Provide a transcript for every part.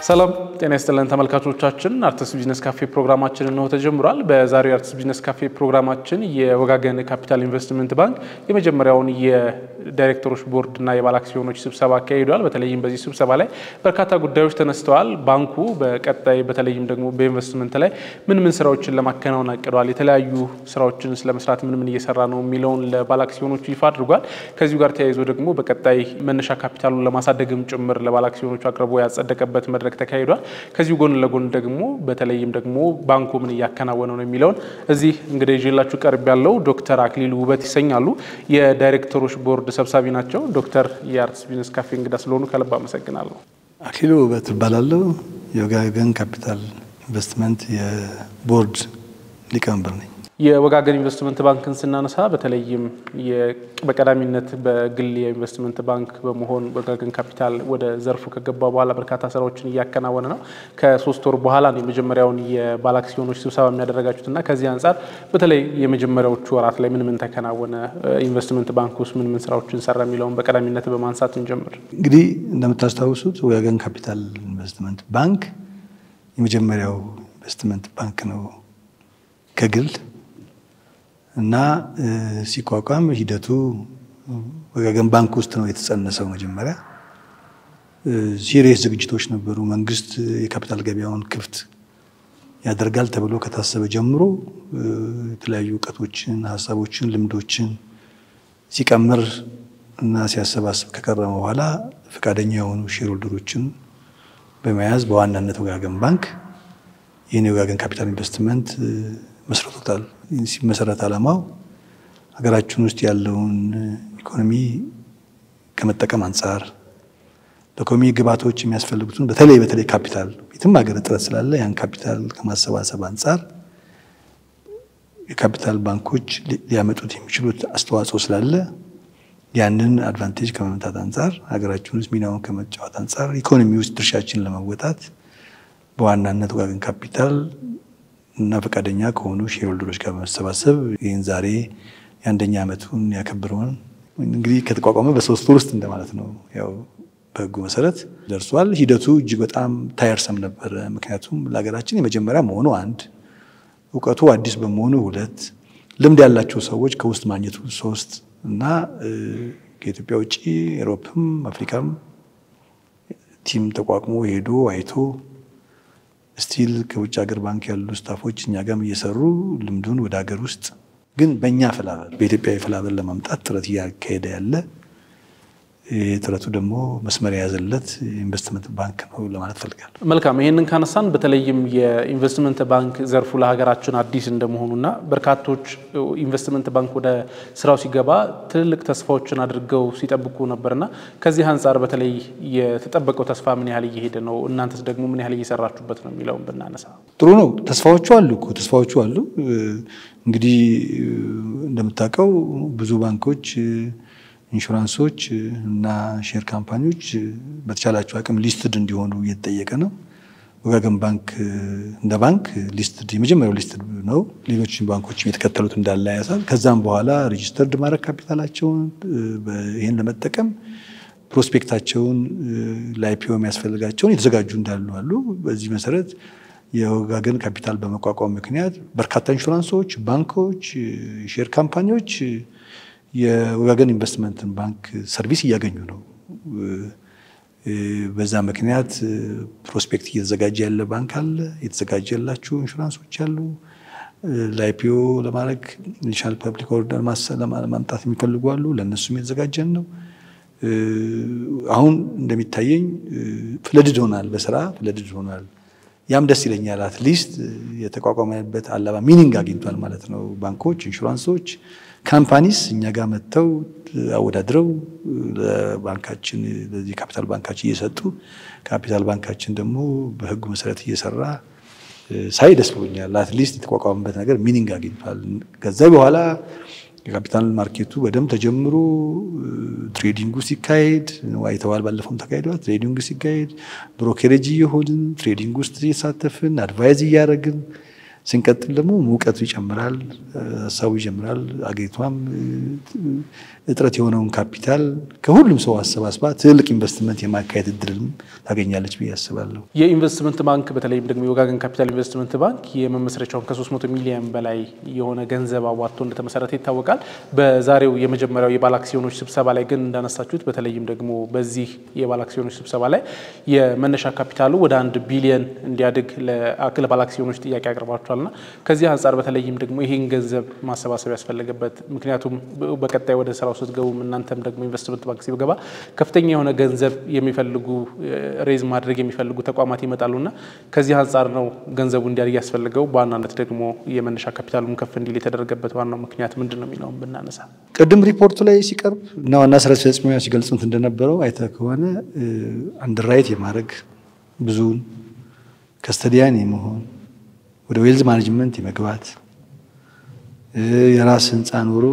ሰላም ጤና ይስጥልን ተመልካቾቻችን አርትስ ቢዝነስ ካፌ ፕሮግራማችን ነው ተጀምሯል። በዛሬው አርትስ ቢዝነስ ካፌ ፕሮግራማችን የወጋገን ካፒታል ኢንቨስትመንት ባንክ የመጀመሪያውን የዳይሬክተሮች ቦርድ እና የባለ አክሲዮኖች ስብሰባ አካሂዷል። በተለይም በዚህ ስብሰባ ላይ በርካታ ጉዳዮች ተነስተዋል። ባንኩ በቀጣይ በተለይም ደግሞ በኢንቨስትመንት ላይ ምን ስራዎችን ለማከናወን አቅዷል፣ የተለያዩ ስራዎችን ስለመስራት ምን እየሰራ ነው የሚለውን ለባለ አክሲዮኖቹ ይፋ አድርጓል። ከዚሁ ጋር ተያይዞ ደግሞ በቀጣይ መነሻ ካፒታሉን ለማሳደግም ጭምር ለባለ አክሲዮኖቹ አቅርቦ ያጸደቀበት መድረክ ተካሂዷል። ከዚሁ ጎን ለጎን ደግሞ በተለይም ደግሞ ባንኩ ምን ያከናወነ ነው የሚለውን እዚህ እንግዲህ ይዤላችሁ ቀርብ ያለው ዶክተር አክሊሉ ውበት ይሰኛሉ። የዳይሬክተሮች ቦርድ ሰብሳቢ ናቸው። ዶክተር የአርትስ ቢዝነስ ካፌ እንግዳ ስለሆኑ ከልብ አመሰግናለሁ። አክሊሉ ውበት እባላለሁ። የወጋገን ካፒታል ኢንቨስትመንት የቦርድ ሊቀመንበር ነኝ። የወጋገን ኢንቨስትመንት ባንክን ስናነሳ በተለይም በቀዳሚነት በግል የኢንቨስትመንት ባንክ በመሆን ወጋገን ካፒታል ወደ ዘርፉ ከገባ በኋላ በርካታ ስራዎችን እያከናወነ ነው። ከ3 ወር በኋላ ነው የመጀመሪያውን የባለ አክሲዮኖች ስብሰባ የሚያደርጋችሁትና ከዚህ አንፃር በተለይ የመጀመሪያዎቹ ወራት ላይ ምን ተከናወነ፣ ኢንቨስትመንት ባንክ ውስጥ ምን ስራዎችን ሰራ የሚለውን በቀዳሚነት በማንሳት እንጀምር። እንግዲህ እንደምታስታውሱት ወጋገን ካፒታል ኢንቨስትመንት ባንክ የመጀመሪያው ኢንቨስትመንት ባንክ ነው ከግል እና ሲቋቋም ሂደቱ ወጋገን ባንክ ውስጥ ነው የተጸነሰው። መጀመሪያ ሲሪየስ ዝግጅቶች ነበሩ። መንግስት የካፒታል ገበያውን ክፍት ያደርጋል ተብሎ ከታሰበ ጀምሮ የተለያዩ እውቀቶችን፣ ሀሳቦችን፣ ልምዶችን ሲቀምር እና ሲያሰባስብ ከቀረበ በኋላ ፈቃደኛ የሆኑ ሼርሆልደሮችን በመያዝ በዋናነት ወጋገን ባንክ ይህን የወጋገን ካፒታል ኢንቨስትመንት መስርቶታል። ሲመሰረት ዓላማው ሀገራችን ውስጥ ያለውን ኢኮኖሚ ከመጠቀም አንጻር ለኢኮኖሚ ግብዓቶች የሚያስፈልጉትን በተለይ ካፒታል የትም ሀገር እጥረት ስላለ ያን ካፒታል ከማሰባሰብ አንጻር የካፒታል ባንኮች ሊያመጡት የሚችሉት አስተዋጽኦ ስላለ ያንን አድቫንቴጅ ከመምታት አንጻር ሀገራችን ውስጥ ሚናውን ከመጫወት አንጻር ኢኮኖሚ ውስጥ ድርሻችን ለመወጣት በዋናነት ወጋገን ካፒታል እና ፈቃደኛ ከሆኑ ሼርሆልደሮች ጋር በመሰባሰብ ይህን ዛሬ የአንደኛ ዓመቱን ያከብረውን እንግዲህ ከተቋቋመ በ3 ወር ውስጥ እንደማለት ነው። ያው በህጉ መሰረት ደርሷል። ሂደቱ እጅግ በጣም ታየርሰም ነበር። ምክንያቱም ለሀገራችን የመጀመሪያ መሆኑ 1፣ እውቀቱ አዲስ በመሆኑ 2፣ ልምድ ያላቸው ሰዎች ከውስጥ ማግኘቱ 3 እና ከኢትዮጵያ ውጪ አውሮፓም አፍሪካም ቲም ተቋቁሞ ሄዶ አይቶ ስቲል ከውጭ ሀገር ባንክ ያሉ ስታፎች እኛ ጋርም እየሰሩ ልምዱን ወደ ሀገር ውስጥ ግን በእኛ ፍላበር በኢትዮጵያዊ ፍላበር ለማምጣት ጥረት እያካሄደ ያለ ጥረቱ ደግሞ መስመር የያዘለት ኢንቨስትመንት ባንክ ነው ለማለት ፈልጋለሁ። መልካም። ይሄንን ካነሳን በተለይም የኢንቨስትመንት ባንክ ዘርፉ ለሀገራችን አዲስ እንደመሆኑና በርካቶች ኢንቨስትመንት ባንክ ወደ ስራው ሲገባ ትልልቅ ተስፋዎችን አድርገው ሲጠብቁ ነበርና ከዚህ አንፃር በተለይ የተጠበቀው ተስፋ ምን ያህል እየሄደ ነው፣ እናንተስ ደግሞ ምን ያህል እየሰራችሁበት ነው የሚለውን ብናነሳ ጥሩ ነው። ተስፋዎቹ አሉ። እንግዲህ እንደምታውቀው ብዙ ባንኮች፣ ኢንሹራንሶች እና ሼር ካምፓኒዎች በተቻላቸው አቅም ሊስትድ እንዲሆኑ እየተጠየቀ ነው። ወጋገን ባንክ እንደ ባንክ ሊስትድ የመጀመሪያው ሊስትድ ነው። ሌሎች ባንኮች የተከተሉት እንዳለ ያሳል። ከዛም በኋላ ሬጂስተርድ ማድረግ ካፒታላቸውን ይሄን ለመጠቀም ፕሮስፔክታቸውን ለአይፒኦ የሚያስፈልጋቸውን የተዘጋጁ እንዳሉ አሉ። በዚህ መሰረት የወጋገን ካፒታል በመቋቋም ምክንያት በርካታ ኢንሹራንሶች፣ ባንኮች፣ ሼር ካምፓኒዎች የወጋገን ኢንቨስትመንት ባንክ ሰርቪስ እያገኙ ነው። በዛ ምክንያት ፕሮስፔክት እየተዘጋጀ ያለ ባንክ አለ፣ የተዘጋጀላችሁ ኢንሹራንሶች አሉ። ለአይፒኦ ለማድረግ ኢኒሻል ፐብሊክ ኦርደር ማምጣት የሚፈልጉ አሉ። ለእነሱም የተዘጋጀን ነው። አሁን እንደሚታየኝ ፍለድድ ሆናል፣ በስራ ፍለድድ ሆናል። ያም ደስ ይለኛል። አትሊስት የተቋቋመበት ዓላማ ሚኒንግ አግኝቷል ማለት ነው። ባንኮች፣ ኢንሹራንሶች፣ ካምፓኒስ እኛ ጋር መጥተው አወዳድረው ለባንካችን ለዚህ ካፒታል ባንካችን እየሰጡ ካፒታል ባንካችን ደግሞ በህጉ መሰረት እየሰራ ሳይ ደስ ብሎኛል። አትሊስት የተቋቋመበት ነገር ሚኒንግ አግኝቷል። ከዛ በኋላ የካፒታል ማርኬቱ በደንብ ተጀምሮ ትሬዲንጉ ሲካሄድ አይተዋል። ባለፈው ተካሂዷል። ትሬዲንጉ ሲካሄድ ብሮከሬጅ እየሆንን ትሬዲንግ ውስጥ እየተሳተፍን አድቫይዝ እያደረግን ስንቀጥል ደግሞ ሙቀቱ ይጨምራል፣ ሀሳቡ ይጀምራል። አገሪቷም እጥረት የሆነውን ካፒታል ከሁሉም ሰው አሰባስባ ትልቅ ኢንቨስትመንት የማካሄድ እድልም ታገኛለች ብዬ አስባለሁ። የኢንቨስትመንት ባንክ በተለይም ደግሞ የወጋገን ካፒታል ኢንቨስትመንት ባንክ የመመስረቻውን ከ300 ሚሊዮን በላይ የሆነ ገንዘብ አዋጥቶ እንደተመሰረተ ይታወቃል። በዛሬው የመጀመሪያው የባለ አክሲዮኖች ስብሰባ ላይ ግን እንዳነሳችሁት በተለይም ደግሞ በዚህ የባለ አክሲዮኖች ስብሰባ ላይ የመነሻ ካፒታሉ ወደ 1 ቢሊዮን እንዲያድግ ለአክል ባለ አክሲዮኖች ጥያቄ አቅርባችኋልና ከዚህ አንፃር በተለይም ደግሞ ይሄን ገንዘብ ማሰባሰብ ያስፈልገበት ምክንያቱም በቀጣይ ወደ ስራው ስትገቡ እናንተም ደግሞ ኢንቨስትመንት ባንክ ሲገባ ከፍተኛ የሆነ ገንዘብ የሚፈልጉ ሬዝ ማድረግ የሚፈልጉ ተቋማት ይመጣሉና ከዚህ አንፃር ነው ገንዘቡ እንዲያድግ ያስፈልገው። በዋናነት ደግሞ የመነሻ ካፒታሉን ከፍ እንዲል የተደረገበት ዋናው ምክንያት ምንድነው የሚለው ብናነሳ ቀደም ሪፖርቱ ላይ ሲቀርብ እና ዋና ስራ አስፈጻሚው ሲገልጹት እንደነበረው አይተህ ከሆነ አንደርራይት የማድረግ ብዙን ከስተዲያን የመሆን ወደ ዌልዝ ማኔጅመንት የመግባት የራስ ህንጻ ኖሮ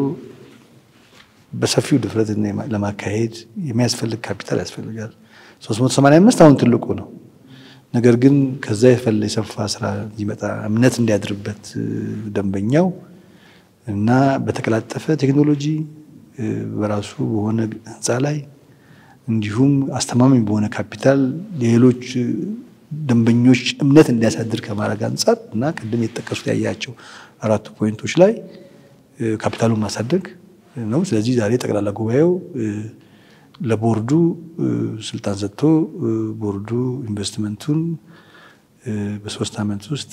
በሰፊው ድፍረት ለማካሄድ የሚያስፈልግ ካፒታል ያስፈልጋል። 385 አሁን ትልቁ ነው። ነገር ግን ከዛ የሰፋ ስራ ይመጣ እምነት እንዲያድርበት ደንበኛው እና በተቀላጠፈ ቴክኖሎጂ በራሱ በሆነ ህንጻ ላይ እንዲሁም አስተማማኝ በሆነ ካፒታል ሌሎች ደንበኞች እምነት እንዲያሳድር ከማድረግ አንፃር እና ቅድም የተጠቀሱት ያያቸው 4 ፖይንቶች ላይ ካፒታሉን ማሳደግ ነው። ስለዚህ ዛሬ ጠቅላላ ጉባኤው ለቦርዱ ስልጣን ሰጥቶ ቦርዱ ኢንቨስትመንቱን በ3 አመት ውስጥ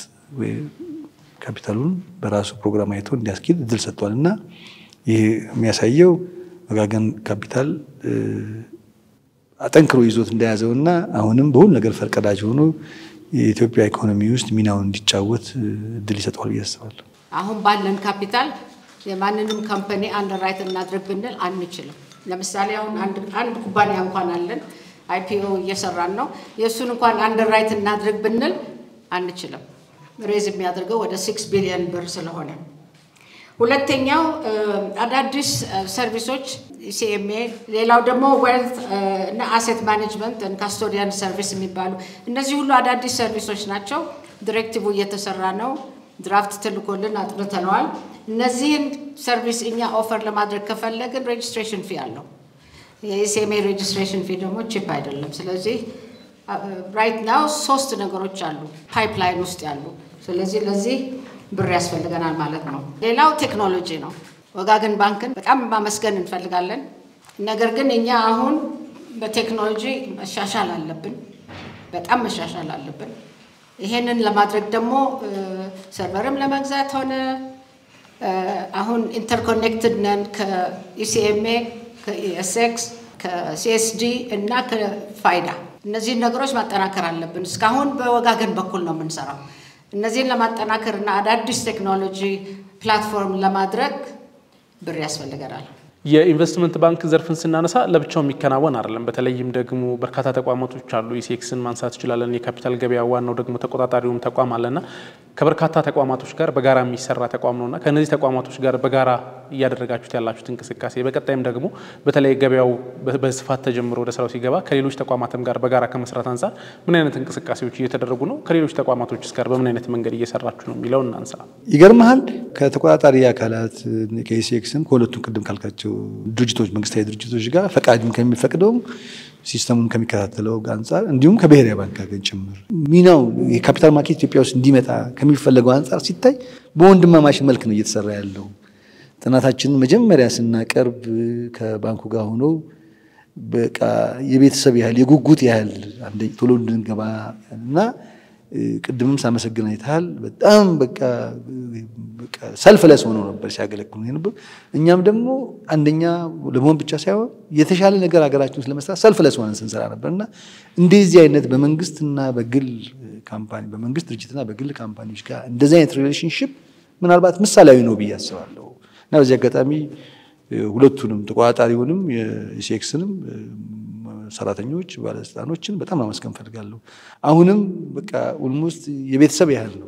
ካፒታሉን በራሱ ፕሮግራም አይቶ እንዲያስኪድ እድል ሰጥቷልና ይሄ የሚያሳየው ወጋገን ካፒታል አጠንክሮ ይዞት እንደያዘውና አሁንም በሁሉ ነገር ፈርቀዳጅ ሆኖ የኢትዮጵያ ኢኮኖሚ ውስጥ ሚናውን እንዲጫወት እድል ይሰጣል ብዬ አስባለሁ። አሁን ባለን ካፒታል የማንንም ካምፓኒ አንደርራይት እናድርግ ብንል አንችልም። ለምሳሌ አሁን አንድ ኩባንያ እንኳን አለን አይፒኦ እየሰራን ነው። የሱን እንኳን አንደርራይት እናድርግ ብንል አንችልም። ሬዝ የሚያደርገው ወደ 6 ቢሊዮን ብር ስለሆነ ሁለተኛው አዳዲስ ሰርቪሶች ኢሲኤምኤ ሌላው ደግሞ ዌልት እና አሴት ማኔጅመንት እና ካስቶዲያን ሰርቪስ የሚባሉ እነዚህ ሁሉ አዳዲስ ሰርቪሶች ናቸው። ዲሬክቲቭ እየተሰራ ነው። ድራፍት ተልኮልን አጥርተናል። እነዚህን ሰርቪስ እኛ ኦፈር ለማድረግ ከፈለግን ሬጅስትሬሽን ፊ አለው። የኢሲኤምኤ ሬጅስትሬሽን ፊ ደግሞ ቺፕ አይደለም። ስለዚህ ራይት ናው 3 ነገሮች አሉ ፓይፕላይን ውስጥ ያሉ። ስለዚህ ለዚህ ብር ያስፈልገናል ማለት ነው። ሌላው ቴክኖሎጂ ነው። ወጋገን ባንክን በጣም ማመስገን እንፈልጋለን። ነገር ግን እኛ አሁን በቴክኖሎጂ መሻሻል አለብን። በጣም መሻሻል አለብን። ይሄንን ለማድረግ ደግሞ ሰርቨርም ለመግዛት ሆነ አሁን ኢንተርኮኔክትድ ነን ከኢሲኤምኤ ከኢኤስኤክስ ከሲኤስዲ እና ከፋይዳ እነዚህን ነገሮች ማጠናከር አለብን። እስካሁን በወጋገን በኩል ነው የምንሰራው። እነዚህን ለማጠናከርና አዳዲስ ቴክኖሎጂ ፕላትፎርም ለማድረግ ብር ያስፈልገናል። የኢንቨስትመንት ባንክ ዘርፍን ስናነሳ ለብቻው የሚከናወን አይደለም። በተለይም ደግሞ በርካታ ተቋማቶች አሉ። ኢሲኤክስን ማንሳት ይችላልን። የካፒታል ገበያ ዋናው ደግሞ ተቆጣጣሪውም ተቋም አለና ከበርካታ ተቋማቶች ጋር በጋራ የሚሰራ ተቋም ነውና ከነዚህ ተቋማቶች ጋር በጋራ እያደረጋችሁት ያላችሁት እንቅስቃሴ በቀጣይም ደግሞ በተለይ ገበያው በስፋት ተጀምሮ ወደ ስራው ሲገባ ከሌሎች ተቋማትም ጋር በጋራ ከመስራት አንፃር ምን አይነት እንቅስቃሴዎች እየተደረጉ ነው? ከሌሎች ተቋማቶችስ ጋር በምን አይነት መንገድ እየሰራችሁ ነው የሚለውን እናንሳ። ይገርምሃል ከተቆጣጣሪ አካላት ከኢሲኤክስም ከሁለቱም ቅድም ካልካቸው ድርጅቶች መንግስታዊ ድርጅቶች ጋር ፈቃድም ከሚፈቅደው ሲስተሙን ከሚከታተለው አንፃር እንዲሁም ከብሔራዊ ባንክ ጋር ጭምር ሚናው የካፒታል ማርኬት ኢትዮጵያ ውስጥ እንዲመጣ ከሚፈልገው አንፃር ሲታይ በወንድማማች መልክ ነው እየተሰራ ያለው። ጥናታችንን መጀመሪያ ስናቀርብ ከባንኩ ጋር ሆኖ በቃ የቤተሰብ ያህል የጉጉት ያህል አንደ ቶሎ እንድንገባ እና ቅድምም ሳመሰግን አይተሃል። በጣም በቃ ሰልፍለስ ሆኖ ነበር ሲያገለግሉ ነበር። እኛም ደግሞ አንደኛ ለመሆን ብቻ ሳይሆን የተሻለ ነገር ሀገራችን ስለመስራት ሰልፍለስ ሆነን ስንሰራ ነበርና እንደዚህ አይነት በመንግስትና በግል ካምፓኒ በመንግስት ድርጅትና በግል ካምፓኒዎች ጋር እንደዚህ አይነት ሪሌሽንሺፕ ምናልባት ምሳሌያዊ ነው ብዬ አስባለሁ። እና በዚህ አጋጣሚ ሁለቱንም ተቋጣሪውንም የኢሲኤክስንም ሰራተኞች ባለስልጣኖችን በጣም ማመስገን ፈልጋለሁ። አሁንም በቃ ኦልሞስት የቤተሰብ ያህል ነው።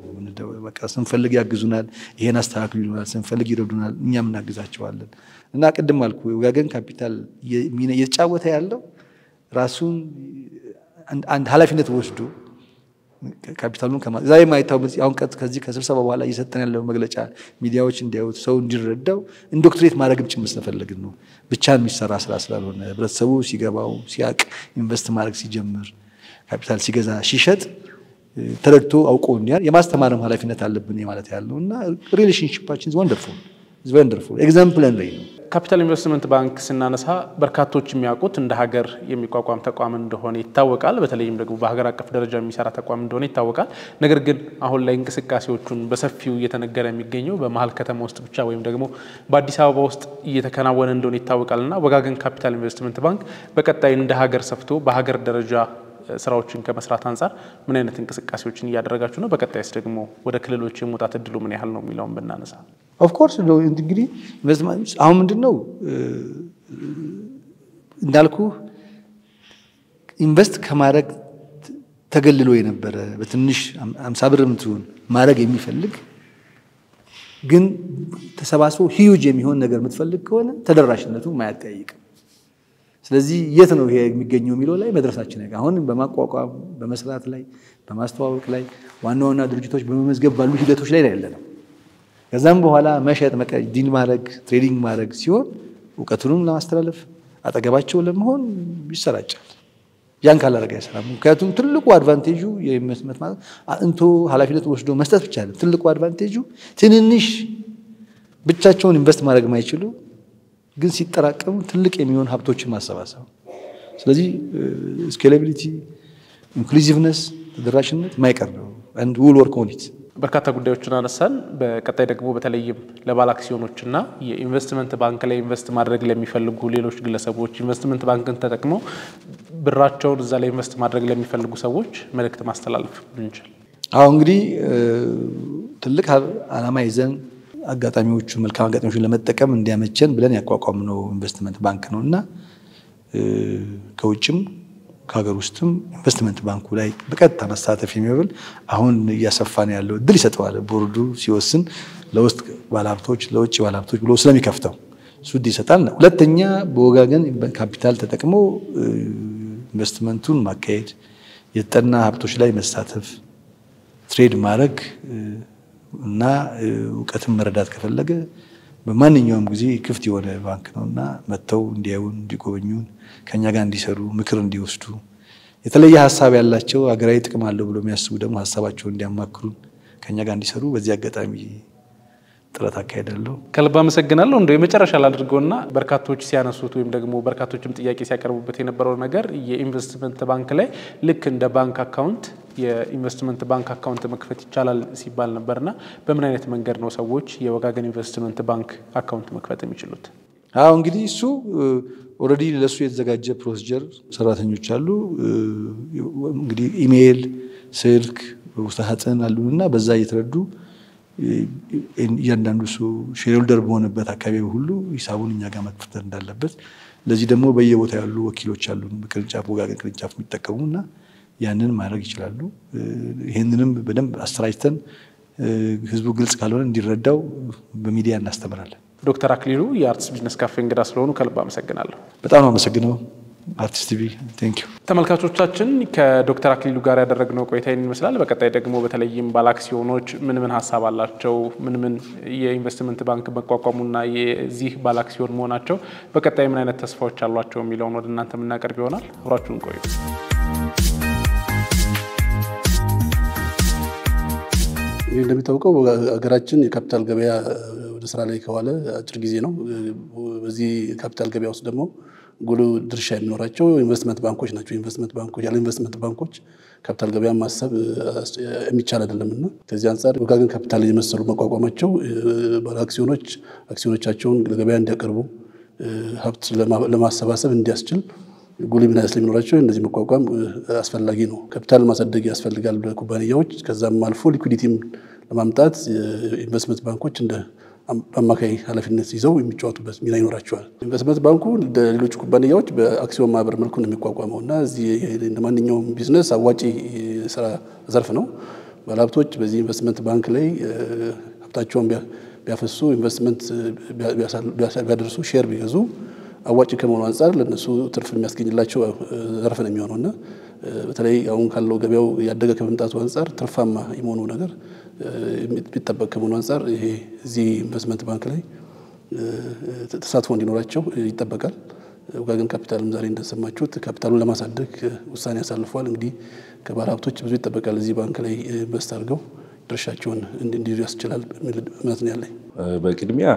በቃ ስንፈልግ ያግዙናል፣ ይሄን አስተካክሉ ይሉናል፣ ስንፈልግ ይረዱናል፣ እኛም እናግዛቸዋለን። እና ቅድም አልኩ ወጋገን ካፒታል እየተጫወተ ያለው ራሱን አንድ ኃላፊነት ወስዶ ካፒታሉን ዛሬ ማይታው አሁን ከዚህ ከስብሰባ በኋላ እየሰጠን ያለው መግለጫ ሚዲያዎች እንዲያዩት ሰው እንዲረዳው ኢንዶክትሪኔት ማድረግም ጭምር ስለፈለግን ነው። ብቻን የሚሰራ ስራ ስላልሆነ ህብረተሰቡ ሲገባው ሲያቅ ኢንቨስት ማድረግ ሲጀምር ካፒታል ሲገዛ ሲሸጥ ተረድቶ አውቆ እንዲያል የማስተማርም ኃላፊነት አለብን ማለት ያለውና ሪሌሽንሺፓችን is wonderful ኤግዛምፕለሪ ነው። ካፒታል ኢንቨስትመንት ባንክ ስናነሳ በርካቶች የሚያውቁት እንደ ሀገር የሚቋቋም ተቋም እንደሆነ ይታወቃል። በተለይም ደግሞ በሀገር አቀፍ ደረጃ የሚሰራ ተቋም እንደሆነ ይታወቃል። ነገር ግን አሁን ላይ እንቅስቃሴዎቹን በሰፊው እየተነገረ የሚገኘው በመሀል ከተማ ውስጥ ብቻ ወይም ደግሞ በአዲስ አበባ ውስጥ እየተከናወነ እንደሆነ ይታወቃልና ወጋገን ካፒታል ኢንቨስትመንት ባንክ በቀጣይ እንደ ሀገር ሰፍቶ በሀገር ደረጃ ስራዎችን ከመስራት አንፃር ምን አይነት እንቅስቃሴዎችን እያደረጋችሁ ነው? በቀጣይስ ደግሞ ወደ ክልሎች የመውጣት እድሉ ምን ያህል ነው የሚለውን ብናነሳ። ኦፍ ኮርስ እንግዲህ ኢንቨስትመንት አሁን ምንድነው እንዳልኩ ኢንቨስት ከማድረግ ተገልሎ የነበረ በትንሽ 50 ብር ምትሆን ማድረግ የሚፈልግ ግን ተሰባስቦ ሂዩጅ የሚሆን ነገር የምትፈልግ ከሆነ ተደራሽነቱ ማያጠያይቅ። ስለዚህ የት ነው ይሄ የሚገኘው የሚለው ላይ መድረሳችን ነው። አሁን በማቋቋም በመስራት ላይ በማስተዋወቅ ላይ ዋና ድርጅቶች በመመዝገብ ባሉ ሂደቶች ላይ ያለነው። ከዛም በኋላ መሸጥ ዲን ማድረግ ትሬዲንግ ማድረግ ሲሆን እውቀቱንም ለማስተላለፍ አጠገባቸው ለመሆን ይሰራጫል። ያን ካላረጋ ያሰራም። ምክንያቱም ትልቁ አድቫንቴጁ የኢንቨስትመንት ማለት እንቶ ኃላፊነት ወስዶ መስጠት ብቻ አይደለም። ትልቁ አድቫንቴጁ ትንንሽ ብቻቸውን ኢንቨስት ማድረግ ማይችሉ ግን ሲጠራቀሙ ትልቅ የሚሆን ሀብቶችን ማሰባሰብ። ስለዚህ ስኬላቢሊቲ ኢንክሉሲቭነስ ተደራሽነት ማይቀር ነው and we will work on it። በርካታ ጉዳዮችን አነሳን። በቀጣይ ደግሞ በተለይም ለባለ አክሲዮኖችና የኢንቨስትመንት ባንክ ላይ ኢንቨስት ማድረግ ለሚፈልጉ ሌሎች ግለሰቦች ኢንቨስትመንት ባንክን ተጠቅመው ብራቸውን እዛ ላይ ኢንቨስት ማድረግ ለሚፈልጉ ሰዎች መልእክት ማስተላለፍ ብንችል። እንግዲህ ትልቅ ዓላማ ይዘን አጋጣሚዎቹ መልካም አጋጣሚዎችን ለመጠቀም እንዲያመቸን ብለን ያቋቋምነው ኢንቨስትመንት ባንክ ነውና ከውጭም ከሀገር ውስጥም ኢንቨስትመንት ባንኩ ላይ በቀጥታ መሳተፍ የሚብል አሁን እያሰፋን ያለው እድል ይሰጠዋል። ቦርዱ ሲወስን ለውስጥ ባለሀብቶች ለውጭ ባለሀብቶች ብሎ ስለሚከፍተው ሱድ ይሰጣል። ሁለተኛ በወጋገን ካፒታል ተጠቅሞ ኢንቨስትመንቱን ማካሄድ የተጠና ሀብቶች ላይ መሳተፍ ትሬድ ማድረግ እና እውቀትን መረዳት ከፈለገ በማንኛውም ጊዜ ክፍት የሆነ ባንክ ነውና መተው እንዲያዩን እንዲጎበኙን ከኛ ጋር እንዲሰሩ ምክር እንዲወስዱ የተለየ ሐሳብ ያላቸው አገራዊ ጥቅም አለው ብሎ የሚያስቡ ደግሞ ሐሳባቸውን እንዲያማክሩን ከኛ ጋር እንዲሰሩ በዚህ አጋጣሚ ጥረት አካሄዳለሁ። ከልብ አመሰግናለሁ። እንደው የመጨረሻ ላድርገውና በርካቶች ሲያነሱት ወይም ደግሞ በርካቶችም ጥያቄ ሲያቀርቡበት የነበረው ነገር የኢንቨስትመንት ባንክ ላይ ልክ እንደ ባንክ አካውንት የኢንቨስትመንት ባንክ አካውንት መክፈት ይቻላል ሲባል ነበርና በምን አይነት መንገድ ነው ሰዎች የወጋገን ኢንቨስትመንት ባንክ አካውንት መክፈት የሚችሉት? እንግዲህ እሱ ኦሬዲ ለሱ የተዘጋጀ ፕሮሲጀር ሰራተኞች አሉ። እንግዲህ ኢሜል፣ ስልክ፣ ውስጥ ሀጥን አሉና በዛ እየተረዱ እያንዳንዱ ሰው ሼርሆልደር በሆነበት አካባቢ ሁሉ ሂሳቡን እኛ ጋር መክፈት እንዳለበት ለዚህ ደግሞ በየቦታው ያሉ ወኪሎች አሉ በቅርንጫፍ ወጋገን ቅርንጫፍ የሚጠቀሙና ያንን ማድረግ ይችላሉ። ይሄንንም በደንብ አስተራጅተን ህዝቡ ግልጽ ካልሆነ እንዲረዳው በሚዲያ እናስተምራለን። ዶክተር አክሊሉ የአርትስ ቢዝነስ ካፌ እንግዳ ስለሆኑ ከልብ አመሰግናለሁ። በጣም አመሰግናለሁ። አርቲስት ቲቪ ቴንክ ዩ። ተመልካቾቻችን ከዶክተር አክሊሉ ጋር ያደረግነው ቆይታ ይመስላል። በቀጣይ ደግሞ በተለይም ባለ አክሲዮኖች ምን ሀሳብ አላቸው፣ ምን የኢንቨስትመንት ባንክ መቋቋሙና የዚህ ባለ አክሲዮን መሆናቸው በቀጣይ ምን አይነት ተስፋዎች አሏቸው የሚለውን ወደ እናንተ የምናቀርብ ይሆናል። አብራችሁን ቆዩ። እንደሚታወቀው ሀገራችን የካፒታል ገበያ ወደ ስራ ላይ ከዋለ አጭር ጊዜ ነው። በዚህ ካፒታል ገበያ ውስጥ ደግሞ ጉልህ ድርሻ የሚኖራቸው ኢንቨስትመንት ባንኮች ናቸው። ኢንቨስትመንት ባንኮች ያለ ኢንቨስትመንት ባንኮች ካፒታል ገበያ ማሰብ የሚቻል አይደለምና ከዚህ አንፃር ወጋገን ካፒታል የመሰሉ መቋቋማቸው ባለ አክሲዮኖቻቸውን ለገበያ እንዲያቀርቡ ሀብት ለማሰባሰብ እንዲያስችል ጉልህ ሚና ስለሚኖራቸው እንደዚህ መቋቋም አስፈላጊ ነው። ካፒታል ማሳደግ ያስፈልጋል ለኩባንያዎች። ከዛም አልፎ ሊኩዊዲቲም ለማምጣት ኢንቨስትመንት ባንኮች እንደ አማካይ ኃላፊነት ይዘው የሚጫወቱበት ሚና ይኖራቸዋል። ኢንቨስትመንት ባንኩ ለሌሎች ኩባንያዎች በአክሲዮን ማህበር መልኩ ነው የሚቋቋመውና እዚህ እንደማንኛውም ቢዝነስ አዋጪ ስራ ዘርፍ ነው። ባለሀብቶች በዚህ ኢንቨስትመንት ባንክ ላይ ሀብታቸውን ቢያፈሱ ኢንቨስትመንት ቢያደርሱ ሼር ቢገዙ አዋጪ ከመሆኑ አንፃር ለነሱ ትርፍ የሚያስገኝላቸው ዘርፍ ነው የሚሆነውና በተለይ አሁን ካለው ገበያው ያደገ ከመምጣቱ አንፃር ትርፋማ የመሆኑ ነገር ቢጠበቅ ከመሆኑ አንፃር ይሄ እዚህ ኢንቨስትመንት ባንክ ላይ ተሳትፎ እንዲኖራቸው ይጠበቃል። ወጋገን ካፒታልም ዛሬ እንደሰማችሁት ካፒታሉን ለማሳደግ ውሳኔ ያሳልፈዋል። እንግዲህ ከባለሀብቶች ብዙ ይጠበቃል እዚህ ባንክ ላይ ኢንቨስት አድርገው ድርሻቸውን እንዲይዙ ያስችላል የሚል እምነት ነው ያለኝ። በቅድሚያ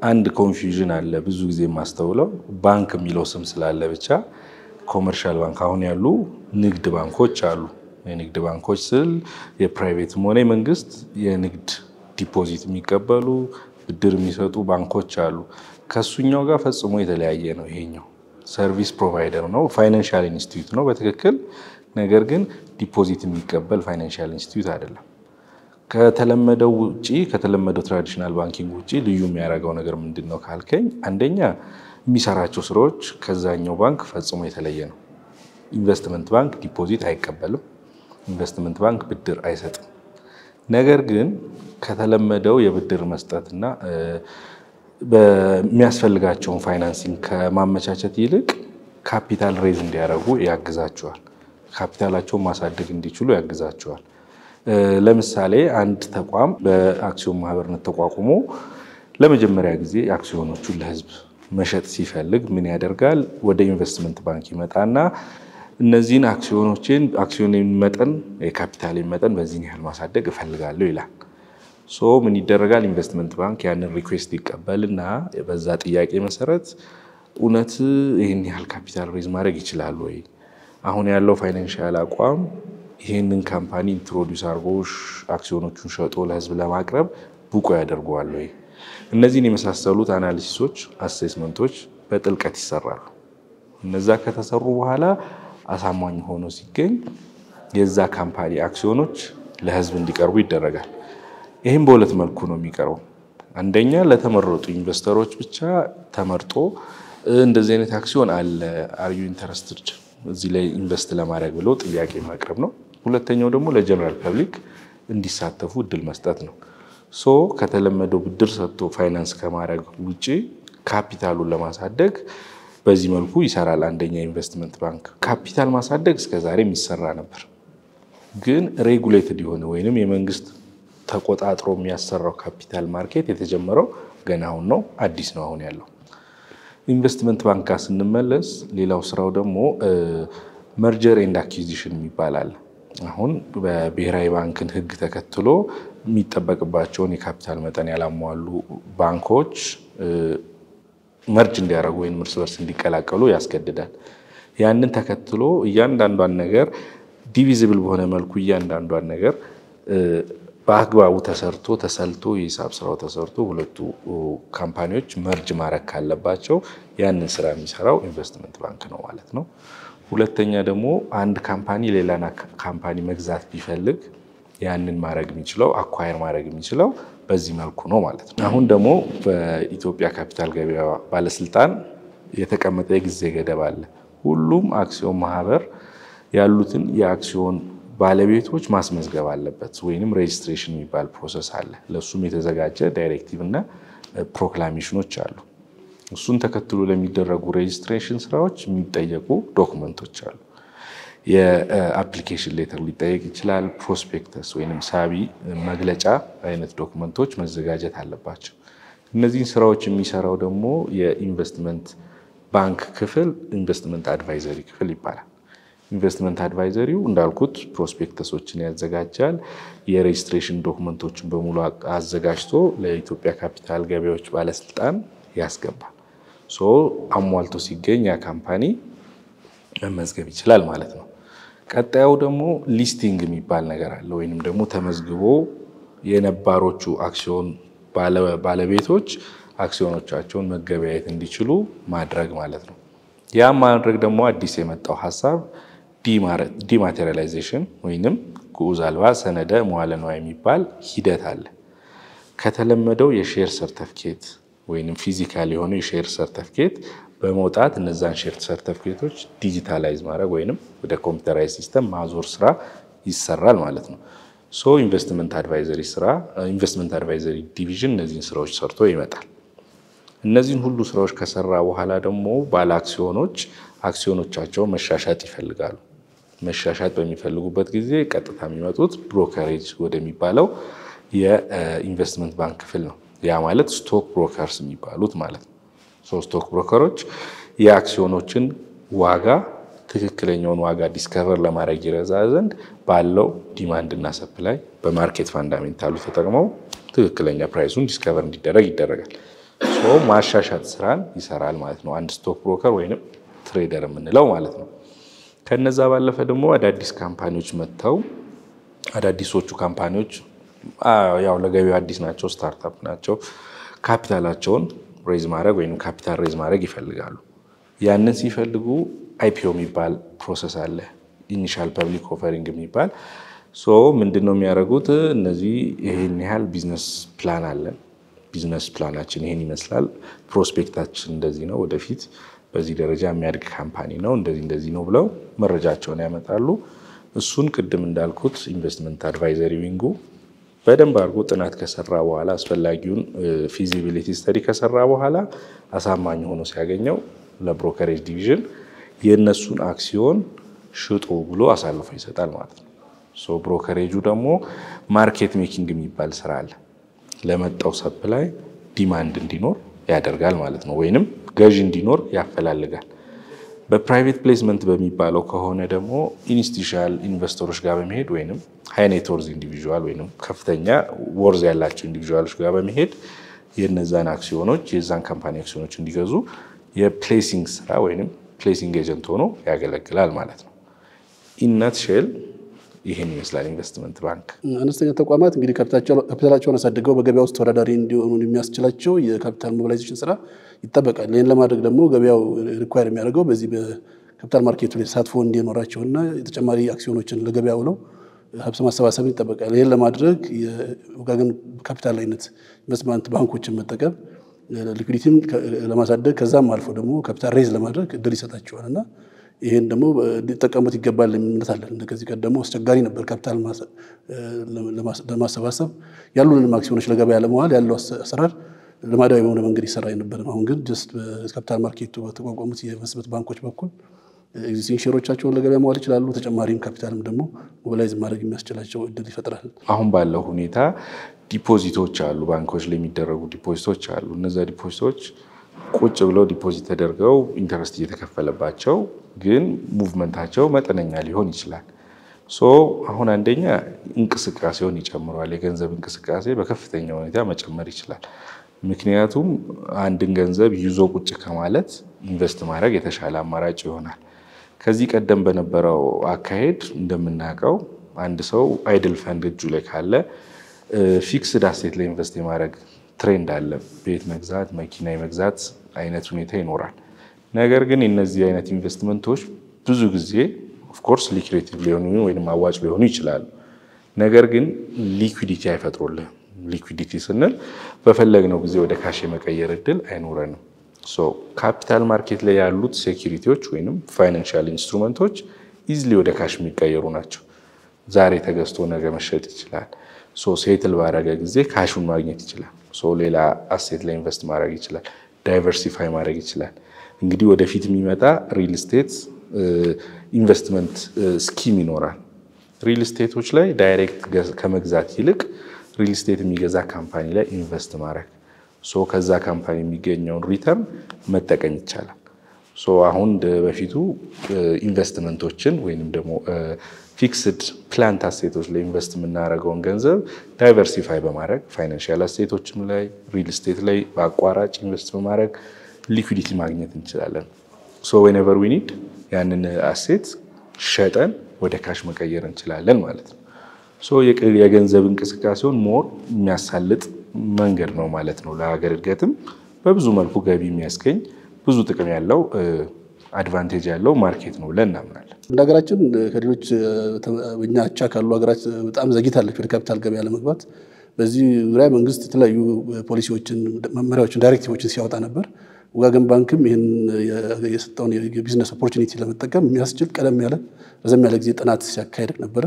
አንድ ኮንፊውዥን አለ ብዙ ጊዜ የማስተውለው ባንክ የሚለው ስም ስላለ ብቻ ኮመርሻል ባንክ አሁን ያሉ ንግድ ባንኮች አሉ። የንግድ ባንኮች ስል የፕራይቬትም ሆነ የመንግስት የንግድ ዲፖዚት የሚቀበሉ ብድር የሚሰጡ ባንኮች አሉ። ከሱኛው ጋር ፈጽሞ የተለያየ ነው። ይሄኛው ሰርቪስ ፕሮቫይደር ነው፣ ፋይናንሻል ኢንስቲትዩት ነው በትክክል ነገር ግን ዲፖዚት የሚቀበል ፋይናንሻል ኢንስቲትዩት አይደለም። ከተለመደው ውጪ ከተለመደው ትራዲሽናል ባንኪንግ ውጪ ልዩ የሚያደርገው ነገር ምንድነው ካልከኝ አንደኛ የሚሰራቸው ስራዎች ከዛኛው ባንክ ፈጽሞ የተለየ ነው። ኢንቨስትመንት ባንክ ዲፖዚት አይቀበልም። ኢንቨስትመንት ባንክ ብድር አይሰጥም። ነገር ግን ከተለመደው የብድር መስጠትና በሚያስፈልጋቸውን ፋይናንሲንግ ከማመቻቸት ይልቅ ካፒታል ሬዝ እንዲያደርጉ ያግዛቸዋል። ካፒታላቸውን ማሳደግ እንዲችሉ ያግዛቸዋል። ለምሳሌ አንድ ተቋም በአክሲዮን ማህበርነት ተቋቁሞ ለመጀመሪያ ጊዜ አክሲዮኖቹን ለህዝብ መሸጥ ሲፈልግ ምን ያደርጋል? ወደ ኢንቨስትመንት ባንክ ይመጣና እነዚህን አክሲዮንን መጠን የካፒታልን መጠን በዚህ ያህል ማሳደግ እፈልጋለሁ ይላል። ምን ይደረጋል? ኢንቨስትመንት ባንክ ያንን ሪኩዌስት ይቀበልና በዛ ጥያቄ መሰረት እውነት ይሄን ያህል ካፒታል ሬዝ ማድረግ ይችላል ወይ? አሁን ያለው ፋይናንሻል አቋም ይሄንን ካምፓኒ ኢንትሮዲዩስ አድርጎ አክሲዮኖቹን ሸጦ ለህዝብ ለማቅረብ ብቁ ያደርገዋል ወይ? እነዚህን የመሳሰሉት አናሊሲሶች አሴስመንቶች በጥልቀት ይሰራሉ። እነዛ ከተሰሩ በኋላ አሳማኝ ሆኖ ሲገኝ የዛ ካምፓኒ አክሲዮኖች ለህዝብ እንዲቀርቡ ይደረጋል። ይሄን በሁለት መልኩ ነው የሚቀርበው። አንደኛ ለተመረጡ ኢንቨስተሮች ብቻ ተመርጦ እንደዚህ አይነት አክሲዮን አለ አር ዩ ኢንተረስትድ እዚህ ላይ ኢንቨስት ለማድረግ ብሎ ጥያቄ ማቅረብ ነው። ሁለተኛው ደግሞ ለጀነራል ፐብሊክ እንዲሳተፉ እድል መስጠት ነው። ከተለመደው ብድር ሰጥቶ ፋይናንስ ከማድረግ ውጪ ካፒታሉን ለማሳደግ በዚህ መልኩ ይሰራል። አንደኛ ኢንቨስትመንት ባንክ ካፒታል ማሳደግ እስከዛሬ የሚሰራ ነበር። ግን ሬጉሌትድ የሆነ ወይንም የመንግስት ተቆጣጥሮ የሚያሰራው ካፒታል ማርኬት የተጀመረው ገና አሁን ነው፣ አዲስ ነው አሁን ያለው። ኢንቨስትመንት ባንክ ጋር ስንመለስ ሌላው ስራው ደግሞ መርጀር ኤንድ አኩዊዚሽን ይባላል። አሁን በብሔራዊ ባንክን ህግ ተከትሎ የሚጠበቅባቸውን የካፒታል መጠን ያላሟሉ ባንኮች መርጅ እንዲያደርጉ ወይም እርስ በርስ እንዲቀላቀሉ ያስገድዳል። ያንን ተከትሎ እያንዳንዷን ነገር ዲቪዚብል በሆነ መልኩ እያንዳንዷን ነገር በአግባቡ ተሰርቶ ተሰልቶ የሂሳብ ስራው ተሰርቶ ሁለቱ ካምፓኒዎች መርጅ ማድረግ ካለባቸው ያንን ስራ የሚሰራው ኢንቨስትመንት ባንክ ነው ማለት ነው። ሁለተኛ ደግሞ አንድ ካምፓኒ ሌላና ካምፓኒ መግዛት ቢፈልግ ያንን ማድረግ የሚችለው አኳየር ማድረግ የሚችለው በዚህ መልኩ ነው ማለት ነው። አሁን ደግሞ በኢትዮጵያ ካፒታል ገበያ ባለስልጣን የተቀመጠ የጊዜ ገደብ አለ። ሁሉም አክሲዮን ማህበር ያሉትን የአክሲዮን ባለቤቶች ማስመዝገብ አለበት ወይንም ሬጅስትሬሽን የሚባል ፕሮሰስ አለ። ለሱም የተዘጋጀ ዳይሬክቲቭ እና ፕሮክላሜሽኖች አሉ። እሱን ተከትሎ ለሚደረጉ ሬጅስትሬሽን ስራዎች የሚጠየቁ ዶክመንቶች አሉ። የአፕሊኬሽን ሌተር ሊጠየቅ ይችላል። ፕሮስፔክተስ ወይንም ሳቢ መግለጫ አይነት ዶክመንቶች መዘጋጀት አለባቸው። እነዚህን ስራዎች የሚሰራው ደግሞ የኢንቨስትመንት ባንክ ክፍል ኢንቨስትመንት አድቫይዘሪ ክፍል ይባላል። ኢንቨስትመንት አድቫይዘሪው እንዳልኩት ፕሮስፔክተሶችን ያዘጋጃል። የሬጅስትሬሽን ዶክመንቶችን በሙሉ አዘጋጅቶ ለኢትዮጵያ ካፒታል ገበያዎች ባለስልጣን ያስገባል። አሟልቶ ሲገኝ ያ ካምፓኒ መመዝገብ ይችላል ማለት ነው። ቀጣዩ ደግሞ ሊስቲንግ የሚባል ነገር አለ ወይንም ደግሞ ተመዝግቦ የነባሮቹ አክሲዮን ባለቤቶች አክሲዮኖቻቸውን መገበያየት እንዲችሉ ማድረግ ማለት ነው። ያ ማድረግ ደግሞ አዲስ የመጣው ሐሳብ ዲማቴሪያላይዜሽን ወይንም ግዑዝ አልባ ሰነደ መዋለ ንዋይ የሚባል ሂደት አለ። ከተለመደው የሼር ሰርቲፊኬት ወይንም ፊዚካል የሆነ የሼር ሰርቲፊኬት በመውጣት እነዛን ሼር ሰርቲፊኬቶች ዲጂታላይዝ ማድረግ ወይንም ወደ ኮምፒውተራይዝ ሲስተም ማዞር ስራ ይሰራል ማለት ነው። ኢንቨስትመንት አድቫይዘሪ ዲቪዥን እነዚህን ስራዎች ሰርቶ ይመጣል። እነዚህን ሁሉ ስራዎች ከሰራ በኋላ ደግሞ ባለ አክሲዮኖች አክሲዮኖቻቸው መሻሻጥ ይፈልጋሉ። መሻሻጥ በሚፈልጉበት ጊዜ ቀጥታ የሚመጡት ብሮከሬጅ ወደሚባለው የኢንቨስትመንት ባንክ ክፍል ነው። ያ ማለት ስቶክ ብሮከርስ የሚባሉት ማለት ነው። ስቶክ ብሮከሮች የአክሲዮኖችን ዋጋ ትክክለኛውን ዋጋ ዲስከቨር ለማድረግ ይረዳ ዘንድ ባለው ዲማንድ እና ሰፕላይ በማርኬት ፋንዳሜንታሉ ተጠቅመው ትክክለኛ ፕራይሱን ዲስከቨር እንዲደረግ ይደረጋል። ማሻሻጥ ስራን ይሰራል ማለት ነው አንድ ስቶክ ብሮከር ወይንም ትሬደር የምንለው ማለት ነው። ከነዛ ባለፈ ደግሞ አዳዲስ ካምፓኒዎች መጥተው አዳዲሶቹ ካምፓኒዎች ያው ለገበያው አዲስ ናቸው፣ ስታርታፕ ናቸው። ካፒታላቸውን ሬዝ ማድረግ ወይም ካፒታል ሬዝ ማድረግ ይፈልጋሉ። ያንን ሲፈልጉ አይፒኦ የሚባል ፕሮሰስ አለ፣ ኢኒሻል ፐብሊክ ኦፈሪንግ የሚባል ምንድነው የሚያደርጉት? እነዚህ ይሄን ያህል ቢዝነስ ፕላን አለን፣ ቢዝነስ ፕላናችን ይሄን ይመስላል፣ ፕሮስፔክታችን እንደዚህ ነው፣ ወደፊት በዚህ ደረጃ የሚያድግ ካምፓኒ ነው፣ እንደዚህ ነው ብለው መረጃቸውን ያመጣሉ። እሱን ቅድም እንዳልኩት ኢንቨስትመንት አድቫይዘሪ ዊንጉ በደንብ አድርጎ ጥናት ከሰራ በኋላ አስፈላጊውን ፊዚቢሊቲ ስተዲ ከሰራ በኋላ አሳማኝ ሆኖ ሲያገኘው ለብሮከሬጅ ዲቪዥን የነሱን አክሲዮን ሽጡ ብሎ አሳልፎ ይሰጣል ማለት ነው። ብሮከሬጁ ደግሞ ማርኬት ሜኪንግ የሚባል ስራ አለ። ለመጣው ሰፕላይ ዲማንድ እንዲኖር ያደርጋል ማለት ነው፣ ወይንም ገዢ እንዲኖር ያፈላልጋል። በፕራይቬት ፕሌስመንት በሚባለው ከሆነ ደግሞ ኢንስቲትዩሽናል ኢንቨስተሮች ጋር በመሄድ ወይንም ሃይ ኔት ወርዝ ኢንዲቪጁዋል ወይንም ከፍተኛ ወርዝ ያላቸው ኢንዲቪጁዋሎች ጋር በመሄድ የነዛን አክሲዮኖች የዛን ካምፓኒ አክሲዮኖች እንዲገዙ የፕሌሲንግ ስራ ወይንም ፕሌሲንግ ኤጀንት ሆኖ ያገለግላል ማለት ነው። ኢናትሼል ይሄን ይመስላል ኢንቨስትመንት ባንክ። አነስተኛ ተቋማት እንግዲህ ካፒታላቸውን አሳድገው በገበያ ውስጥ ተወዳዳሪ እንዲሆኑ የሚያስችላቸው የካፒታል ሞቢላይዜሽን ስራ ይጠበቃል። ይህን ለማድረግ ደግሞ ገበያው ሪኳየር የሚያደርገው በዚህ በካፒታል ማርኬቱ ላይ ተሳትፎ እንዲኖራቸውና የተጨማሪ አክሲዮኖችን ለገበያ ውለው ሀብት ማሰባሰብ ይጠበቃል። ይህን ለማድረግ የወጋገን ካፒታል አይነት ኢንቨስትመንት ባንኮችን መጠቀም ሊኩዊዲቲም ለማሳደግ ከዛም አልፎ ደግሞ ካፒታል ሬዝ ለማድረግ እድል ይሰጣቸዋልና ይሄን ደግሞ ሊጠቀሙት ይገባል እምነት አለን። ከዚህ ቀደም ደግሞ አስቸጋሪ ነበር ካፒታል ለማሰባሰብ ያሉንን አክሲዮኖች ለገበያ ለማዋል ያለው አሰራር ልማዳዊ በሆነ መንገድ ይሰራ ነበር። አሁን ግን ጀስት በካፒታል ማርኬቱ በተቋቋሙት የኢንቨስትመንት ባንኮች በኩል ኤግዚስቲንግ ሼሮቻቸውን ለገበያ ማዋል ይችላሉ። ተጨማሪም ካፒታልም ደግሞ ሞቢላይዝ ማድረግ የሚያስችላቸው እድል ይፈጥራል። አሁን ባለው ሁኔታ ዲፖዚቶች አሉ፣ ባንኮች ላይ የሚደረጉ ዲፖዚቶች አሉ። እነዛ ዲፖዚቶች ቁጭ ብለው ዲፖዚት ተደርገው ኢንተረስት እየተከፈለባቸው ግን ሙቭመንታቸው መጠነኛ ሊሆን ይችላል። አሁን አንደኛ እንቅስቃሴውን ይጨምራል። የገንዘብ እንቅስቃሴ በከፍተኛ ሁኔታ መጨመር ይችላል። ምክንያቱም አንድን ገንዘብ ይዞ ቁጭ ከማለት ኢንቨስት ማድረግ የተሻለ አማራጭ ይሆናል። ከዚህ ቀደም በነበረው አካሄድ እንደምናውቀው አንድ ሰው አይድል ፈንድ እጁ ላይ ካለ ፊክስድ አሴት ላይ ኢንቨስት የማድረግ ትሬንድ አለ። ቤት መግዛት፣ መኪና የመግዛት አይነት ሁኔታ ይኖራል። ነገር ግን እነዚህ አይነት ኢንቨስትመንቶች ብዙ ጊዜ ኦፍ ኮርስ ሊኩዊዲቲ ሊሆኑ ወይንም አዋጭ ሊሆኑ ይችላሉ። ነገር ግን ሊኩዊዲቲ አይፈጥሩልህም። ሊኩዊዲቲ ስንል በፈለግነው ጊዜ ወደ ካሽ የመቀየር እድል አይኖረንም። ካፒታል ማርኬት ላይ ያሉት ሴኩሪቲዎች ወይንም ፋይናንሻል ኢንስትሩመንቶች ኢዝሊ ወደ ካሽ የሚቀየሩ ናቸው። ዛሬ ተገዝቶ ነገ መሸጥ ይችላል። ሴትል ባረገ ጊዜ ካሹን ማግኘት ይችላል። ሌላ አሴት ላይ ኢንቨስት ማድረግ ይችላል። ዳይቨርሲፋይ ማድረግ ይችላል። እንግዲህ ወደፊት የሚመጣ ሪል ስቴት ኢንቨስትመንት ስኪም ይኖራል። ሪል ስቴቶች ላይ ዳይሬክት ከመግዛት ይልቅ ሪል ስቴት የሚገዛ ካምፓኒ ላይ ኢንቨስት ማድረግ ከዛ ካምፓኒ የሚገኘውን ሪተርን መጠቀም ይቻላል። አሁን በፊቱ ኢንቨስትመንቶችን ወይንም ደግሞ ፊክስድ ፕላንት አሴቶች ላይ ኢንቨስት የምናደርገውን ገንዘብ ዳይቨርሲፋይ በማድረግ ፋይናንሻል አሴቶችም ላይ ሪል ስቴት ላይ በአቋራጭ ኢንቨስት በማድረግ ሊኩዊዲቲ ማግኘት እንችላለን። whenever we need ያንን አሴት ሸጠን ወደ ካሽ መቀየር እንችላለን ማለት ነው። የገንዘብ እንቅስቃሴውን ሞር የሚያሳልጥ መንገድ ነው ማለት ነው። ለሀገር እድገትም በብዙ መልኩ ገቢ የሚያስገኝ ብዙ ጥቅም ያለው አድቫንቴጅ ያለው ማርኬት ነው ብለን እናምናለን። እንደ ሀገራችን ከሌሎች በእኛ አቻ ካሉ ሀገራት በጣም ዘግይታለች ወደ ካፒታል ገበያ ለመግባት። በዚህ ዙሪያ መንግስት የተለያዩ ፖሊሲዎችን፣ መመሪያዎችን፣ ዳይሬክቲቮችን ሲያወጣ ነበር። ወጋገን ባንክም ይህን የሰጠውን የቢዝነስ ኦፖርቹኒቲ ለመጠቀም የሚያስችል ቀደም ያለ ረዘም ያለ ጊዜ ጥናት ሲያካሄድ ነበረ።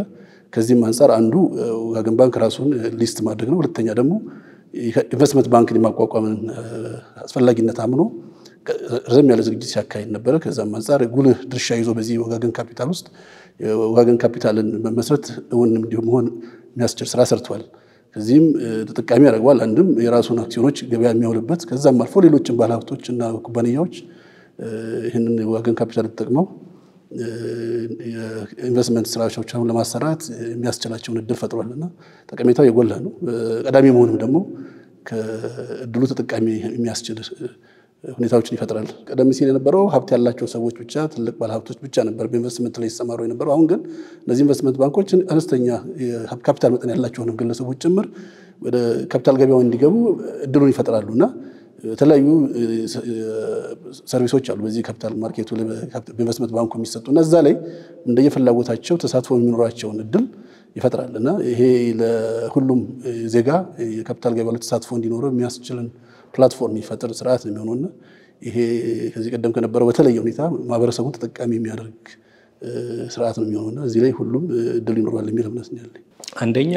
ከዚህም አንፃር አንዱ ወጋገን ባንክ ራሱን ሊስት ማድረግ ነው። ሁለተኛ ደግሞ ኢንቨስትመንት ባንክን የማቋቋምን አስፈላጊነት አምኖ ረዘም ያለ ዝግጅት ሲያካሄድ ነበረ። ከዛም አንፃር ጉልህ ድርሻ ይዞ በዚህ ወጋገን ካፒታል ውስጥ የወጋገን ካፒታልን መመስረት እውን እንዲሆን የሚያስችል ስራ ሰርቷል። ከዚህም ተጠቃሚ ያደርገዋል። አንድም የራሱን አክሲዮኖች ገበያ የሚያውልበት ከዛም አልፎ ሌሎችም ባለሀብቶች እና ኩባንያዎች ይህንን የወጋገን ካፒታል ተጠቅመው የኢንቨስትመንት ስራዎቻቸውን ለማሰራት የሚያስችላቸውን እድል ፈጥሯልና ጠቀሜታው የጎላ ነው። ቀዳሚ መሆኑም ደግሞ ከእድሉ ተጠቃሚ የሚያስችል ሁኔታዎችን ይፈጥራል። ቀደም ሲል የነበረው ሀብት ያላቸው ሰዎች ብቻ ትልቅ ባለሀብቶች ብቻ ነበር በኢንቨስትመንት ላይ ይሰማሩ የነበረው። አሁን ግን እነዚህ ኢንቨስትመንት ባንኮች አነስተኛ ካፒታል መጠን ያላቸውን ግለሰቦች ጭምር ወደ ካፒታል ገበያው እንዲገቡ እድሉን ይፈጥራሉና የተለያዩ ሰርቪሶች አሉ በዚህ ካፒታል ማርኬቱ ላይ በኢንቨስትመንት ባንኩ የሚሰጡና እዛ ላይ እንደየፍላጎታቸው ተሳትፎ የሚኖራቸውን እድል ይፈጥራልና ይሄ ለሁሉም ዜጋ የካፒታል ገበያው ላይ ተሳትፎ እንዲኖረው የሚያስችልን ፕላትፎርም ይፈጥር ስርዓት ነው የሚሆነውና ይሄ ከዚህ ቀደም ከነበረው በተለየ ሁኔታ ማህበረሰቡን ተጠቃሚ የሚያደርግ ስርዓት ነው የሚሆነውና እዚህ ላይ ሁሉም እድል ይኖራል የሚል እምነት ነው ያለኝ። አንደኛ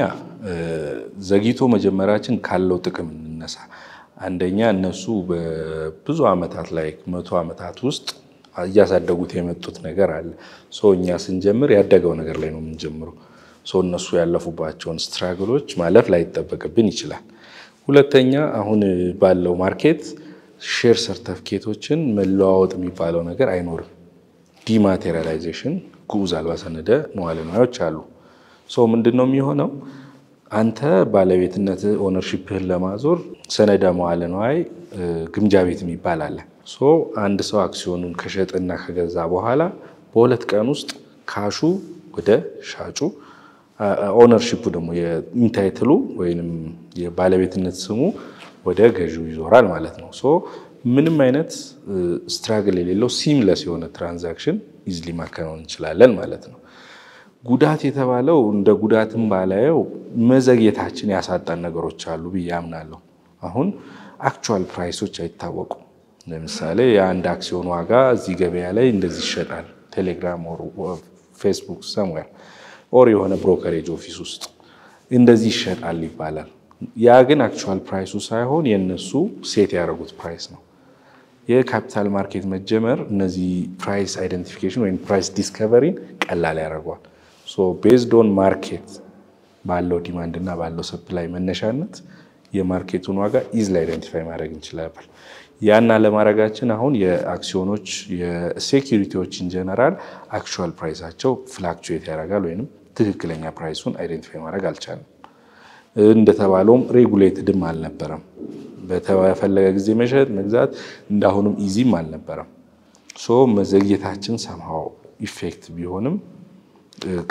ዘግይቶ መጀመራችን ካለው ጥቅም እንነሳ። አንደኛ እነሱ በብዙ አመታት ላይ 100 አመታት ውስጥ እያሳደጉት የመጡት ነገር አለ። እኛ ስንጀምር ያደገው ነገር ላይ ነው የምንጀምረው። እነሱ ያለፉባቸውን ስትራግሎች ማለፍ ላይ ይተበቀብን ይችላል። ሁለተኛ አሁን ባለው ማርኬት ሼር ሰርቲፊኬቶችን መለዋወጥ የሚባለው ነገር አይኖርም። ዲማቴሪያላይዜሽን ጉዝ አልባ ሰነደ መዋዕለ ንዋዮች አሉ። ምንድነው የሚሆነው? አንተ ባለቤትነት ኦነርሺፕህን ለማዞር ሰነደ መዋዕለ ንዋይ ግምጃ ቤት የሚባል አለ። አንድ ሰው አክሲዮኑን ከሸጠና ከገዛ በኋላ በሁለት ቀን ውስጥ ካሹ ወደ ሻጩ ኦነርሺፑ ደግሞ የኢንታይትሉ ወይንም የባለቤትነት ስሙ ወደ ገዢው ይዞራል ማለት ነው። ምንም አይነት ስትራግል የሌለው ሲምለስ የሆነ ትራንዛክሽን ኢዝሊ ማከናወን እንችላለን ማለት ነው። ጉዳት የተባለው እንደ ጉዳትም ባላየው መዘግየታችን ያሳጣን ነገሮች አሉ ብዬ አምናለሁ። አሁን አክቹዋል ፕራይሶች አይታወቁም። ለምሳሌ የአንድ አክሲዮን ዋጋ እዚህ ገበያ ላይ እንደዚህ ይሸጣል ቴሌግራም ኦር ፌስቡክ somewhere ኦር የሆነ ብሮከሬጅ ኦፊስ ውስጥ እንደዚህ ይሸጣል ይባላል። ያ ግን አክቹዋል ፕራይሱ ሳይሆን የነሱ ሴት ያደረጉት ፕራይስ ነው። የካፒታል ማርኬት መጀመር እነዚህ ፕራይስ አይደንቲፊኬሽን ወይም ፕራይስ ዲስከቨሪን ቀላል ያደርገዋል። ቤዝድ ኦን ማርኬት ባለው ዲማንድ እና ባለው ሰፕላይ መነሻነት የማርኬቱን ዋጋ ኢዝሊ አይደንቲፋይ ማድረግ እንችላለን። ያና ለማድረጋችን አሁን የአክሲዮኖች የሴኩሪቲዎች ኢን ጀነራል አክቹዋል ፕራይሳቸው ፍላክቹዌት ያደርጋል ወይንም ትክክለኛ ፕራይሱን አይደንቲፋይ ማድረግ አልቻለም። እንደተባለውም ሬጉሌትድም አልነበረም። በተፈለገ ጊዜ መሸጥ መግዛት እንዳሁንም ኢዚም አልነበረም። መዘግየታችን ሰምሃው ኢፌክት ቢሆንም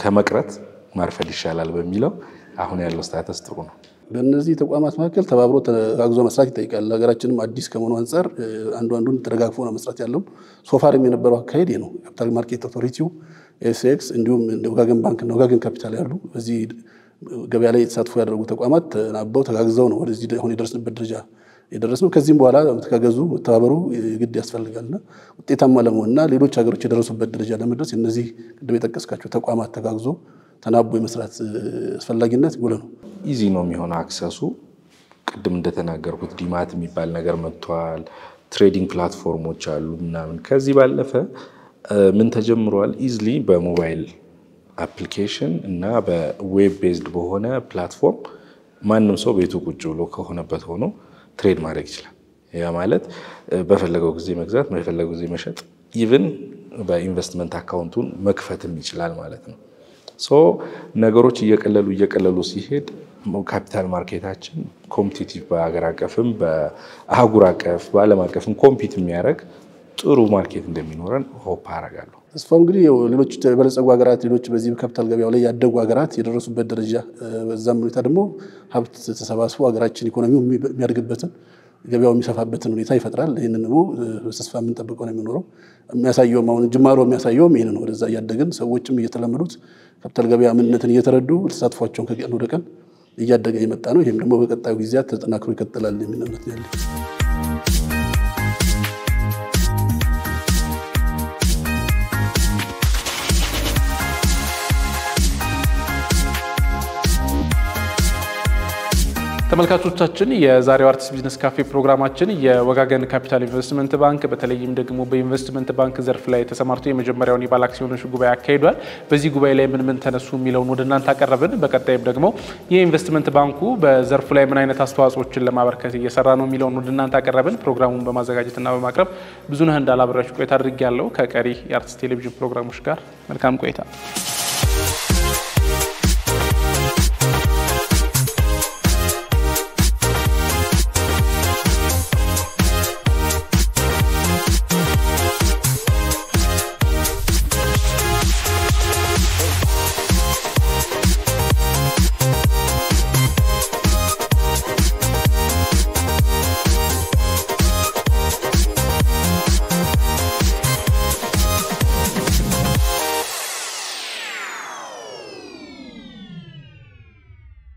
ከመቅረት ማርፈድ ይሻላል በሚለው አሁን ያለው ስታተስ ጥሩ ነው። በእነዚህ ተቋማት መካከል ተባብሮ ተጋግዞ መስራት ይጠይቃል። ሀገራችንም አዲስ ከመሆኑ አንፃር አንዱን ተደጋግፎ ነው መስራት ያለው። ሶፋርም የነበረው አካሄድ ነው። ካፒታል ማርኬት ኦቶሪቲው ኤስኤክስ እንዲሁም ወጋገን ባንክ እና ወጋገን ካፒታል ያሉ በዚህ ገበያ ላይ ተሳትፎ ያደረጉ ተቋማት ተናበው ተጋግዘው ነው ወደዚህ አሁን የደረስንበት ደረጃ የደረስነው። ከዚህም በኋላ ተጋገዙ ተባበሩ ግድ ያስፈልጋልና ውጤታማ ለመሆንና ሌሎች ሀገሮች የደረሱበት ደረጃ ለመድረስ እነዚህ ቅድም የጠቀስካቸው ተቋማት ተጋግዞ ተናቦ የመስራት አስፈላጊነት ጉልህ ነው። ኢዚ ነው የሚሆነው አክሰሱ። ቅድም እንደተናገርኩት ዲማት የሚባል ነገር መጥቷል። ትሬዲንግ ፕላትፎርሞች አሉ ምናምን። ከዚህ ባለፈ ምን ተጀምሯል? ኢዝሊ በሞባይል አፕሊኬሽን እና በዌብ ቤዝድ በሆነ ፕላትፎርም ማንም ሰው ቤቱ ቁጭ ብሎ ከሆነበት ሆኖ ትሬድ ማድረግ ይችላል። ያ ማለት በፈለገው ጊዜ መግዛት በፈለገው ጊዜ መሸጥ ኢቭን በኢንቨስትመንት አካውንቱን መክፈትም ይችላል ማለት ነው። ነገሮች እየቀለሉ ሲሄድ ካፒታል ማርኬታችን ኮምፒቲቲቭ በአገር አቀፍም በአህጉር አቀፍ በዓለም አቀፍም ኮምፒት የሚያደርግ ጥሩ ማርኬት እንደሚኖረን ሆፕ አደርጋለሁ። ተስፋው እንግዲህ ሌሎች የበለጸጉ ሀገራት ሌሎች በዚህ ካፒታል ገበያው ላይ ያደጉ ሀገራት የደረሱበት ደረጃ በዛም ሁኔታ ደግሞ ሀብት ተሰባስቦ ሀገራችን ኢኮኖሚው የሚያድግበትን ገበያው የሚሰፋበትን ሁኔታ ይፈጥራል። ይሄንን ደግሞ በተስፋ የምንጠብቀው ነው የሚኖረው። የሚያሳየው አሁን ጅማሮ የሚያሳየው ይሄን ነው። ወደዛ ያደግን ሰዎችም እየተለመዱት ካፒታል ገበያ ምንነትን እየተረዱ ተሳትፏቸውን ከቀን ወደ ቀን እያደገ የመጣ ነው። ይሄም ደግሞ በቀጣዩ ጊዜያት ተጠናክሮ ይቀጥላል የሚል እምነት ነው ያለኝ። ተመልካቾቻችን የዛሬው አርትስ ቢዝነስ ካፌ ፕሮግራማችን የወጋገን ካፒታል ኢንቨስትመንት ባንክ በተለይም ደግሞ በኢንቨስትመንት ባንክ ዘርፍ ላይ ተሰማርቶ የመጀመሪያውን የባለ አክሲዮኖች ጉባኤ አካሂዷል። በዚህ ጉባኤ ላይ ምን ተነሱ የሚለውን ወደ እናንተ አቀረብን። በቀጣይም ደግሞ የኢንቨስትመንት ባንኩ በዘርፉ ላይ ምን አይነት አስተዋጽኦችን ለማበርከት እየሰራ ነው የሚለውን ወደ እናንተ አቀረብን። ፕሮግራሙን በማዘጋጀትና በማቅረብ ብዙነህ እንዳላበራችሁ ቆይታ አድርጌያለሁ። ከቀሪ የአርትስ ቴሌቪዥን ፕሮግራሞች ጋር መልካም ቆይታ